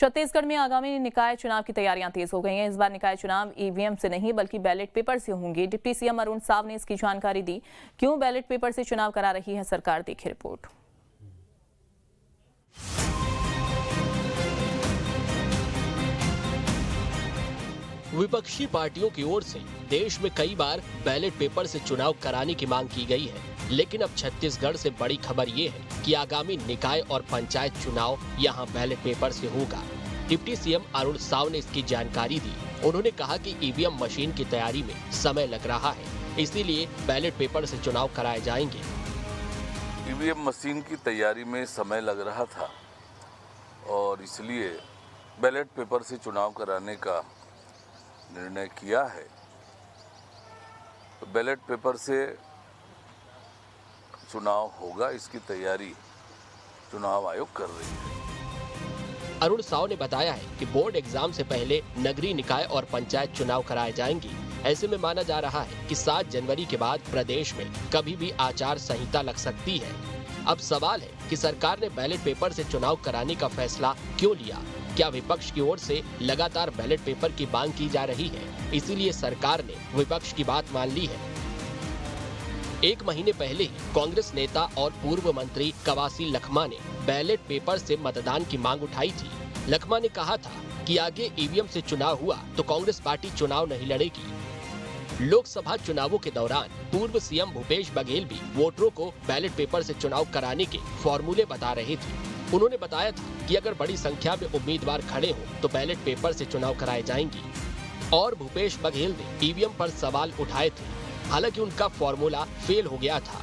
छत्तीसगढ़ में आगामी निकाय चुनाव की तैयारियां तेज हो गई हैं। इस बार निकाय चुनाव ईवीएम से नहीं बल्कि बैलेट पेपर से होंगे। डिप्टी सीएम अरुण साव ने इसकी जानकारी दी। क्यों बैलेट पेपर से चुनाव करा रही है सरकार, देखिए रिपोर्ट। विपक्षी पार्टियों की ओर से देश में कई बार बैलेट पेपर से चुनाव कराने की मांग की गई है, लेकिन अब छत्तीसगढ़ से बड़ी खबर ये है कि आगामी निकाय और पंचायत चुनाव यहां बैलेट पेपर से होगा। डिप्टी सीएम अरुण साव ने इसकी जानकारी दी। उन्होंने कहा कि ईवीएम मशीन की तैयारी में समय लग रहा है, इसीलिए बैलेट पेपर से चुनाव कराए जाएंगे। ईवीएम मशीन की तैयारी में समय लग रहा था और इसलिए बैलेट पेपर से चुनाव कराने का निर्णय किया है। तो बैलेट पेपर से चुनाव होगा, इसकी तैयारी चुनाव आयोग कर रही है। अरुण साव ने बताया है कि बोर्ड एग्जाम से पहले नगरीय निकाय और पंचायत चुनाव कराए जाएंगे। ऐसे में माना जा रहा है कि 7 जनवरी के बाद प्रदेश में कभी भी आचार संहिता लग सकती है। अब सवाल है कि सरकार ने बैलेट पेपर से चुनाव कराने का फैसला क्यों लिया। क्या विपक्ष की ओर से लगातार बैलेट पेपर की मांग की जा रही है, इसीलिए सरकार ने विपक्ष की बात मान ली है। 1 महीने पहले ही कांग्रेस नेता और पूर्व मंत्री कवासी लखमा ने बैलेट पेपर से मतदान की मांग उठाई थी। लखमा ने कहा था कि आगे ईवीएम से चुनाव हुआ तो कांग्रेस पार्टी चुनाव नहीं लड़ेगी। लोकसभा चुनावों के दौरान पूर्व सीएम भूपेश बघेल भी वोटरों को बैलेट पेपर से चुनाव कराने के फॉर्मूले बता रहे थे। उन्होंने बताया था कि अगर बड़ी संख्या में उम्मीदवार खड़े हों तो बैलेट पेपर से चुनाव कराए जाएंगे। और भूपेश बघेल ने ईवीएम पर सवाल उठाए थे, हालांकि उनका फॉर्मूला फेल हो गया था।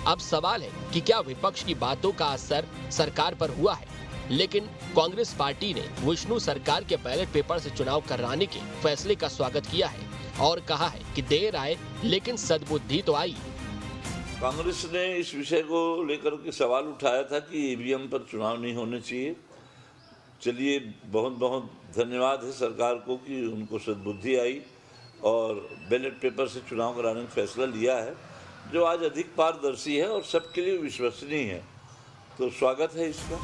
अब सवाल है कि क्या विपक्ष की बातों का असर सरकार पर हुआ है। लेकिन कांग्रेस पार्टी ने विष्णु सरकार के बैलेट पेपर से चुनाव कराने के फैसले का स्वागत किया है और कहा है कि देर आए लेकिन सद्बुद्धि तो आई। कांग्रेस ने इस विषय को लेकर के सवाल उठाया था कि ईवीएम पर चुनाव नहीं होने चाहिए। चलिए, बहुत बहुत धन्यवाद है सरकार को कि उनको सद्बुद्धि आई और बैलेट पेपर से चुनाव कराने का फैसला लिया है, जो आज अधिक पारदर्शी है और सबके लिए विश्वसनीय है। तो स्वागत है इसका।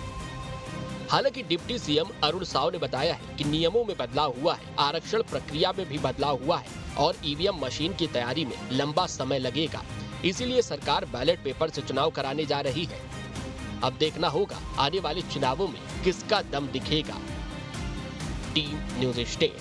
हालांकि डिप्टी सीएम अरुण साव ने बताया है कि नियमों में बदलाव हुआ है, आरक्षण प्रक्रिया में भी बदलाव हुआ है और ईवीएम मशीन की तैयारी में लंबा समय लगेगा। इसीलिए सरकार बैलेट पेपर से चुनाव कराने जा रही है। अब देखना होगा आने वाले चुनावों में किसका दम दिखेगा। Team news state.